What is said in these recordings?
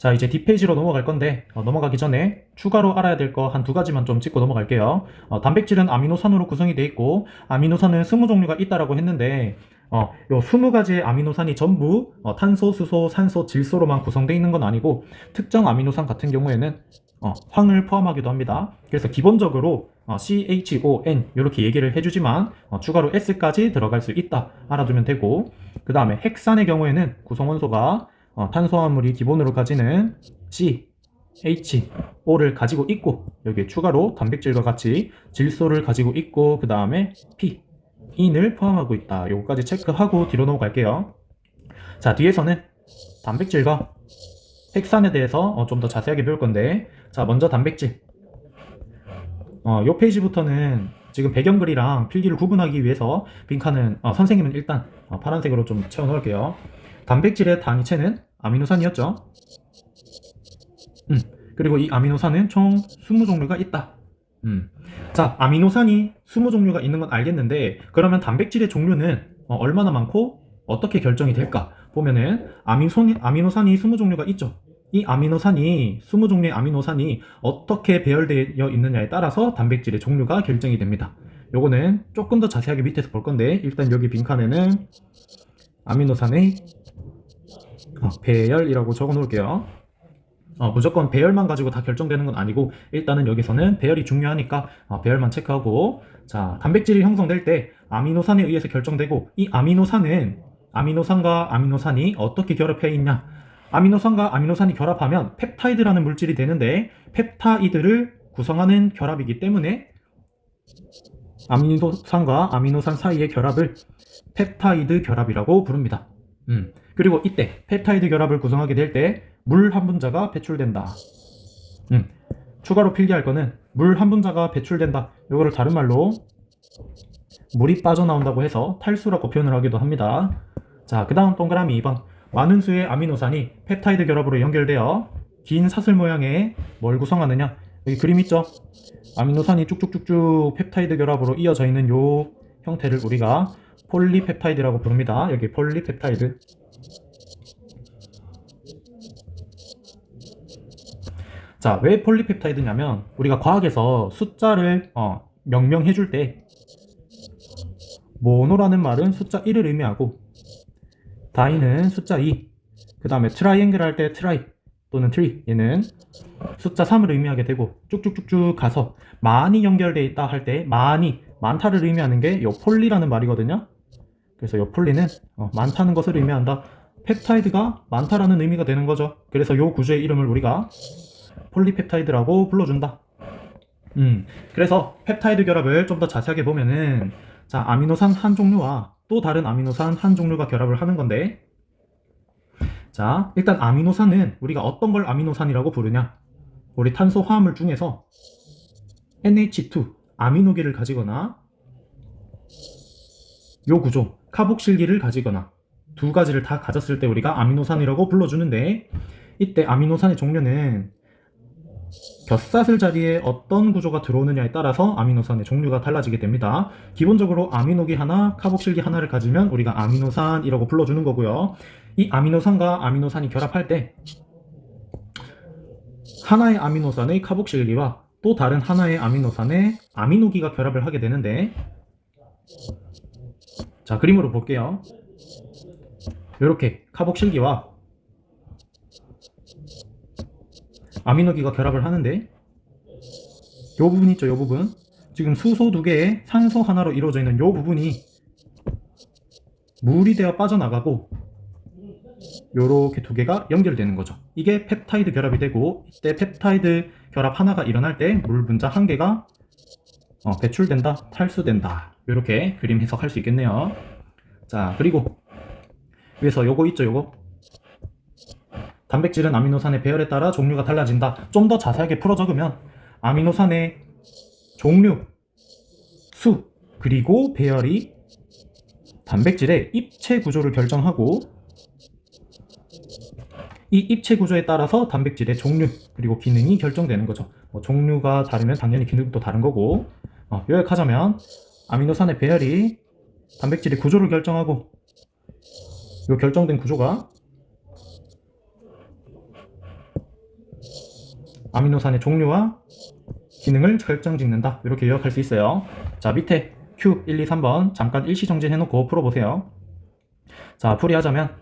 자, 이제 뒷페이지로 넘어갈 건데 넘어가기 전에 추가로 알아야 될 거 한 두 가지만 좀 짚고 넘어갈게요. 단백질은 아미노산으로 구성이 되어 있고 아미노산은 20종류가 있다라고 했는데 요 20가지의 아미노산이 전부 탄소, 수소, 산소, 질소로만 구성되어 있는 건 아니고 특정 아미노산 같은 경우에는 황을 포함하기도 합니다. 그래서 기본적으로 CHON 이렇게 얘기를 해주지만 추가로 S까지 들어갈 수 있다 알아두면 되고, 그 다음에 핵산의 경우에는 구성원소가 탄수화물이 기본으로 가지는 C, H, O를 가지고 있고 여기에 추가로 단백질과 같이 질소를 가지고 있고 그 다음에 P, 인을 포함하고 있다. 요거까지 체크하고 뒤로 넘어갈게요. 자, 뒤에서는 단백질과 핵산에 대해서 좀 더 자세하게 배울 건데, 자, 먼저 단백질. 요 페이지부터는 지금 배경글이랑 필기를 구분하기 위해서 빈칸은 선생님은 일단 파란색으로 좀 채워 넣을게요. 단백질의 단위체는 아미노산이었죠. 그리고 이 아미노산은 총 20종류가 있다. 자, 아미노산이 20종류가 있는 건 알겠는데 그러면 단백질의 종류는 얼마나 많고 어떻게 결정이 될까? 보면은 아미노산이 20종류가 있죠. 이 아미노산이 20종류의 아미노산이 어떻게 배열되어 있느냐에 따라서 단백질의 종류가 결정이 됩니다. 요거는 조금 더 자세하게 밑에서 볼 건데 일단 여기 빈칸에는 아미노산의 배열이라고 적어 놓을게요. 무조건 배열만 가지고 다 결정되는 건 아니고 일단은 여기서는 배열이 중요하니까 배열만 체크하고, 자, 단백질이 형성될 때 아미노산에 의해서 결정되고 이 아미노산은 아미노산과 아미노산이 어떻게 결합해 있냐, 아미노산과 아미노산이 결합하면 펩타이드라는 물질이 되는데 펩타이드를 구성하는 결합이기 때문에 아미노산과 아미노산 사이의 결합을 펩타이드 결합이라고 부릅니다. 그리고 이때 펩타이드 결합을 구성하게 될 때 물 한 분자가 배출된다. 추가로 필기할 거는 물 한 분자가 배출된다. 이거를 다른 말로 물이 빠져나온다고 해서 탈수라고 표현을 하기도 합니다. 자, 그 다음 동그라미 2번. 많은 수의 아미노산이 펩타이드 결합으로 연결되어 긴 사슬 모양의 뭘 구성하느냐. 여기 그림 있죠? 아미노산이 쭉쭉쭉쭉 펩타이드 결합으로 이어져 있는 요 형태를 우리가 폴리펩타이드라고 부릅니다. 여기 폴리펩타이드. 자, 왜 폴리펩타이드냐면 우리가 과학에서 숫자를 명명해 줄 때 모노라는 말은 숫자 1을 의미하고 다이는 숫자 2, 그 다음에 트라이앵글 할 때 트라이 또는 트리, 얘는 숫자 3을 의미하게 되고 쭉쭉쭉쭉 가서 많이 연결되어 있다 할 때 많다를 의미하는 게 요 폴리라는 말이거든요. 그래서 요 폴리는 많다는 것을 의미한다. 펩타이드가 많다라는 의미가 되는 거죠. 그래서 요 구조의 이름을 우리가 폴리펩타이드라고 불러준다. 그래서 펩타이드 결합을 좀 더 자세하게 보면은, 자, 아미노산 한 종류와 또 다른 아미노산 한 종류가 결합을 하는 건데, 자, 일단 아미노산은 우리가 어떤 걸 아미노산이라고 부르냐, 우리 탄소 화합물 중에서 NH2 아미노기를 가지거나 요 구조 카복실기를 가지거나 두 가지를 다 가졌을 때 우리가 아미노산이라고 불러주는데, 이때 아미노산의 종류는 겹사슬 자리에 어떤 구조가 들어오느냐에 따라서 아미노산의 종류가 달라지게 됩니다. 기본적으로 아미노기 하나, 카복실기 하나를 가지면 우리가 아미노산이라고 불러주는 거고요. 이 아미노산과 아미노산이 결합할 때 하나의 아미노산의 카복실기와 또 다른 하나의 아미노산의 아미노기가 결합을 하게 되는데, 자, 그림으로 볼게요. 이렇게 카복실기와 아미노기가 결합을 하는데 요 부분 있죠, 요 부분. 지금 수소 두 개에 산소 하나로 이루어져 있는 요 부분이 물이 되어 빠져나가고 요렇게 두 개가 연결되는 거죠. 이게 펩타이드 결합이 되고, 이때 펩타이드 결합 하나가 일어날 때 물 분자 한 개가 배출된다, 탈수된다. 요렇게 그림 해석할 수 있겠네요. 자, 그리고 위에서 요거 있죠, 요거. 단백질은 아미노산의 배열에 따라 종류가 달라진다. 좀 더 자세하게 풀어 적으면 아미노산의 종류, 수, 그리고 배열이 단백질의 입체 구조를 결정하고 이 입체 구조에 따라서 단백질의 종류 그리고 기능이 결정되는 거죠. 종류가 다르면 당연히 기능도 다른 거고, 요약하자면 아미노산의 배열이 단백질의 구조를 결정하고 이 결정된 구조가 아미노산의 종류와 기능을 결정짓는다. 이렇게 요약할 수 있어요. 자, 밑에 Q 1, 2, 3번 잠깐 일시 정지해놓고 풀어보세요. 자, 풀이하자면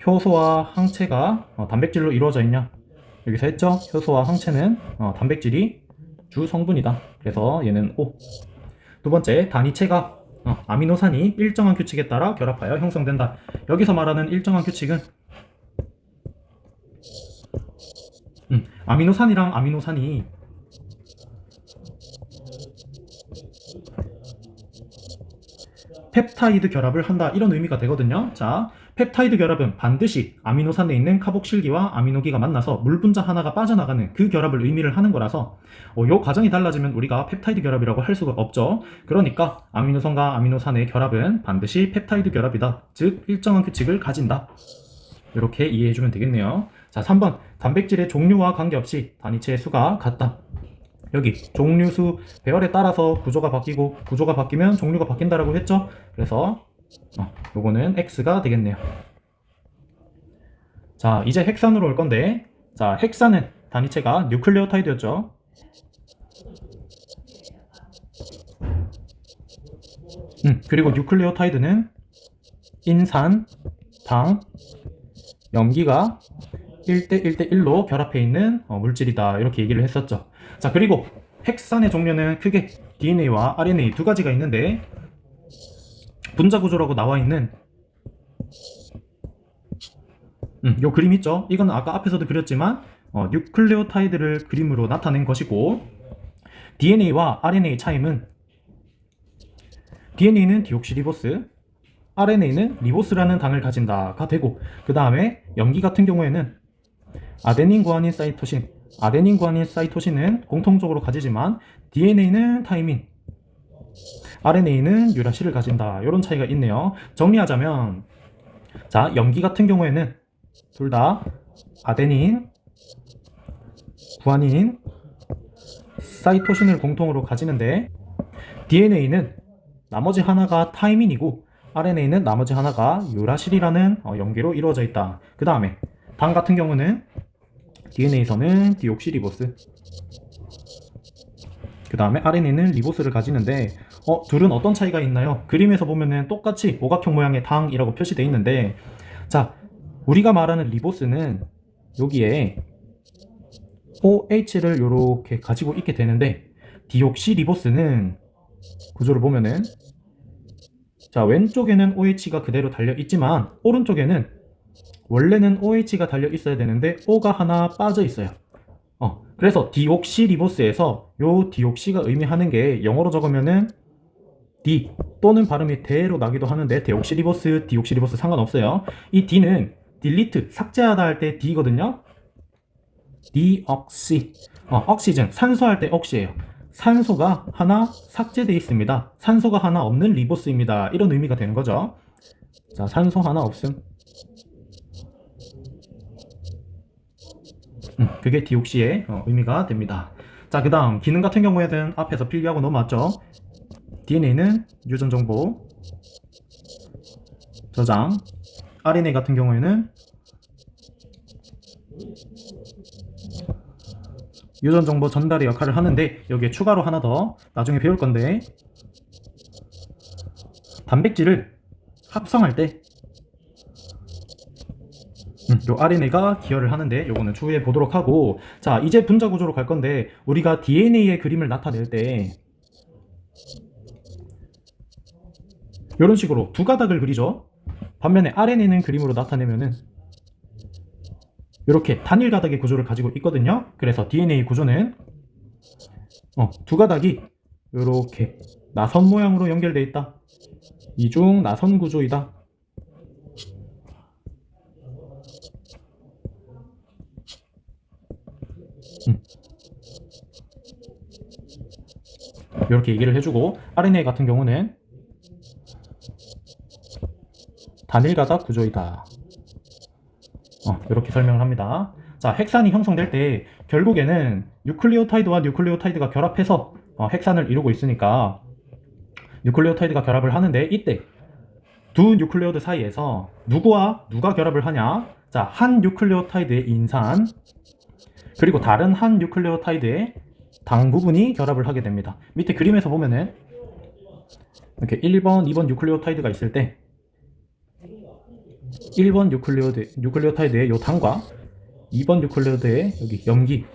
효소와 항체가 단백질로 이루어져 있냐? 여기서 했죠? 효소와 항체는 단백질이 주 성분이다. 그래서 얘는 O. 두 번째, 단위체가 아미노산이 일정한 규칙에 따라 결합하여 형성된다. 여기서 말하는 일정한 규칙은 아미노산이랑 아미노산이 펩타이드 결합을 한다, 이런 의미가 되거든요. 자, 펩타이드 결합은 반드시 아미노산에 있는 카복실기와 아미노기가 만나서 물 분자 하나가 빠져나가는 그 결합을 의미를 하는 거라서 요 과정이 달라지면 우리가 펩타이드 결합이라고 할 수가 없죠. 그러니까 아미노산과 아미노산의 결합은 반드시 펩타이드 결합이다. 즉 일정한 규칙을 가진다. 이렇게 이해해주면 되겠네요. 자, 3번 단백질의 종류와 관계없이 단위체의 수가 같다. 여기 종류수 배열에 따라서 구조가 바뀌고 구조가 바뀌면 종류가 바뀐다라고 했죠. 그래서 요거는 X가 되겠네요. 자, 이제 헥산으로 올 건데, 자, 헥산은 단위체가 뉴클레오타이드였죠. 그리고 뉴클레오타이드는 인산, 당, 염기가 1대 1대 1로 결합해 있는 물질이다. 이렇게 얘기를 했었죠. 자, 그리고 헥산의 종류는 크게 DNA와 RNA 두 가지가 있는데, 분자 구조라고 나와 있는 요 그림 있죠? 이건 아까 앞에서도 그렸지만 뉴클레오타이드를 그림으로 나타낸 것이고, DNA와 RNA 차이는 DNA는 디옥시리보스, RNA는 리보스라는 당을 가진다가 되고, 그 다음에 염기 같은 경우에는 아데닌 구아닌 사이토신, 아데닌 구아닌 사이토신은 공통적으로 가지지만 DNA는 타이민, RNA는 유라실을 가진다. 이런 차이가 있네요. 정리하자면, 자, 염기 같은 경우에는 둘 다 아데닌, 구아닌, 사이토신을 공통으로 가지는데, DNA는 나머지 하나가 타이민이고 RNA는 나머지 하나가 유라실이라는 염기로 이루어져 있다. 그 다음에 당 같은 경우는 DNA에서는 디옥시리보스, 그 다음에 RNA는 리보스를 가지는데, 둘은 어떤 차이가 있나요? 그림에서 보면은 똑같이 오각형 모양의 당이라고 표시되어 있는데, 자, 우리가 말하는 리보스는 여기에 OH를 이렇게 가지고 있게 되는데, 디옥시리보스는 구조를 보면은, 자, 왼쪽에는 OH가 그대로 달려 있지만 오른쪽에는 원래는 OH가 달려 있어야 되는데 O가 하나 빠져 있어요. 그래서 디옥시리보스에서 요 디옥시가 의미하는 게 영어로 적으면은 D 또는 발음이 대로 나기도 하는데 데옥시리보스, 디옥시리보스 상관없어요. 이 D는 딜리트, 삭제하다 할 때 D거든요. 디옥시, 억시즌, 산소할 때 억시예요. 산소가 하나 삭제되어 있습니다. 산소가 하나 없는 리보스입니다. 이런 의미가 되는 거죠. 자, 산소 하나 없음. 그게 디옥시의 의미가 됩니다. 자, 그 다음 기능 같은 경우에는 앞에서 필기하고 넘어왔죠. DNA는 유전 정보 저장, RNA 같은 경우에는 유전 정보 전달의 역할을 하는데, 여기에 추가로 하나 더 나중에 배울 건데, 단백질을 합성할 때 요 RNA가 기여를 하는데, 요거는 추후에 보도록 하고, 자, 이제 분자 구조로 갈 건데, 우리가 DNA의 그림을 나타낼 때 이런 식으로 두 가닥을 그리죠. 반면에 RNA는 그림으로 나타내면은 이렇게 단일 가닥의 구조를 가지고 있거든요. 그래서 DNA 구조는 두 가닥이 이렇게 나선 모양으로 연결되어 있다. 이중 나선 구조이다. 이렇게 얘기를 해주고, RNA 같은 경우는 단일 가닥 구조이다. 이렇게 설명을 합니다. 자, 헥산이 형성될 때 결국에는 뉴클레오타이드와 뉴클레오타이드가 결합해서 헥산을 이루고 있으니까 뉴클레오타이드가 결합을 하는데, 이때 두 뉴클레오드 사이에서 누구와 누가 결합을 하냐? 자, 한 뉴클레오타이드의 인산, 그리고 다른 한 뉴클레오타이드의 당 부분이 결합을 하게 됩니다. 밑에 그림에서 보면은 이렇게 1번, 2번 뉴클레오타이드가 있을 때 1번 뉴클레오타이드의 요 당과 2번 뉴클레오타이드의 여기 염기,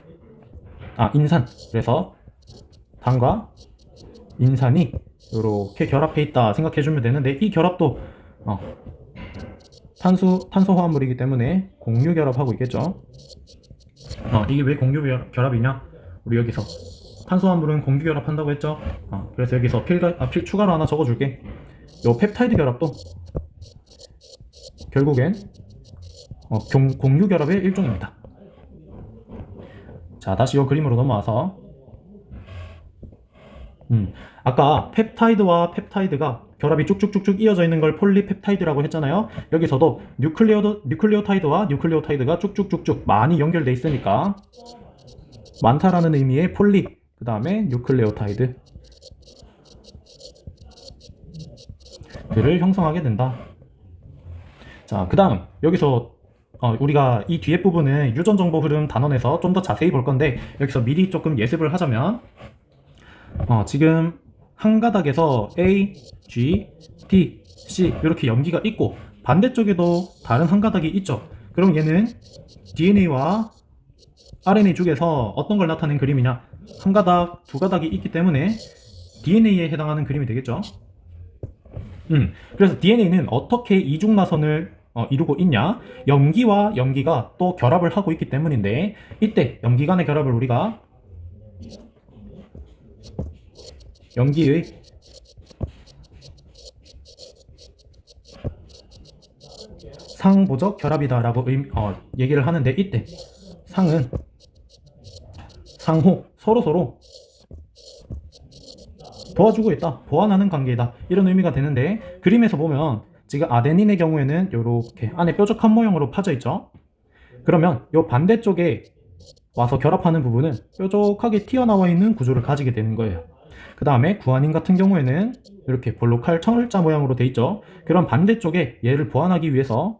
인산. 그래서 당과 인산이 이렇게 결합해 있다 생각해주면 되는데, 이 결합도 탄소 화합물이기 때문에 공유 결합하고 있겠죠. 이게 왜 공유 결합이냐? 우리 여기서 탄소 화합물은 공유 결합한다고 했죠. 그래서 여기서 필 추가로 하나 적어줄게. 요 펩타이드 결합도 결국엔 공유 결합의 일종입니다. 자, 다시 요 그림으로 넘어와서 아까 펩타이드와 펩타이드가 결합이 쭉쭉쭉쭉 이어져 있는 걸 폴리펩타이드라고 했잖아요. 여기서도 뉴클레오타이드와 뉴클레오타이드가 쭉쭉쭉쭉 많이 연결돼 있으니까 많다라는 의미의 폴리, 그 다음에 뉴클레오타이드 들을 형성하게 된다. 자, 그 다음 여기서 우리가 이 뒤에 부분은 유전정보 흐름 단원에서 좀 더 자세히 볼 건데, 여기서 미리 조금 예습을 하자면 지금 한 가닥에서 A, G, D, C 이렇게 염기가 있고 반대쪽에도 다른 한 가닥이 있죠. 그럼 얘는 DNA와 RNA 중에서 어떤 걸 나타낸 그림이냐? 한 가닥, 두 가닥이 있기 때문에 DNA에 해당하는 그림이 되겠죠. 그래서 DNA는 어떻게 이중나선을 이루고 있냐? 염기와 염기가 또 결합을 하고 있기 때문인데, 이때 염기 간의 결합을 우리가 염기의 상보적 결합이다라고 얘기를 하는데, 이때 상은 상호, 서로서로 도와주고 있다, 보완하는 관계이다, 이런 의미가 되는데, 그림에서 보면 지금 아데닌의 경우에는 이렇게 안에 뾰족한 모형으로 파져 있죠. 그러면 이 반대쪽에 와서 결합하는 부분은 뾰족하게 튀어나와 있는 구조를 가지게 되는 거예요. 그 다음에 구아닌 같은 경우에는 이렇게 볼록할 철자 모양으로 돼 있죠. 그럼 반대쪽에 얘를 보완하기 위해서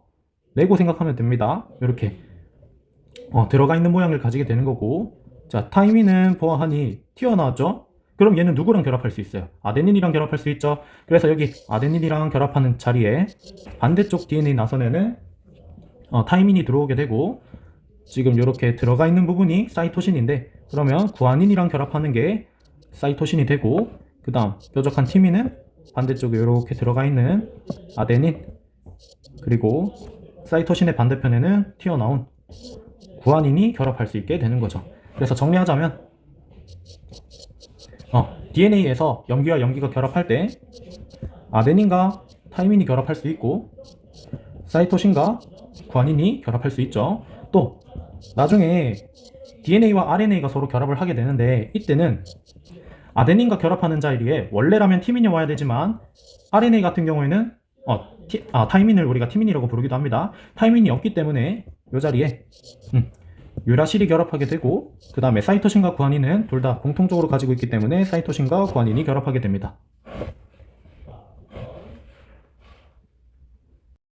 레고 생각하면 됩니다. 이렇게 들어가 있는 모양을 가지게 되는 거고, 자, 타이민은 보아하니 튀어나왔죠. 그럼 얘는 누구랑 결합할 수 있어요? 아데닌이랑 결합할 수 있죠. 그래서 여기 아데닌이랑 결합하는 자리에 반대쪽 DNA 나선에는 타이민이 들어오게 되고, 지금 이렇게 들어가 있는 부분이 사이토신인데, 그러면 구아닌이랑 결합하는 게 사이토신이 되고, 그 다음 뾰족한 티민은 반대쪽에 이렇게 들어가 있는 아데닌, 그리고 사이토신의 반대편에는 튀어나온 구아닌이 결합할 수 있게 되는 거죠. 그래서 정리하자면 DNA에서 염기와 염기가 결합할 때 아데닌과 타이민이 결합할 수 있고, 사이토신과 구아닌이 결합할 수 있죠. 또 나중에 DNA와 RNA가 서로 결합을 하게 되는데, 이때는 아데닌과 결합하는 자리에 원래라면 티민이 와야 되지만, RNA 같은 경우에는 타이민을 우리가 티민이라고 부르기도 합니다. 타이민이 없기 때문에 이 자리에 유라실이 결합하게 되고, 그 다음에 사이토신과 구아닌은 둘 다 공통적으로 가지고 있기 때문에 사이토신과 구아닌이 결합하게 됩니다.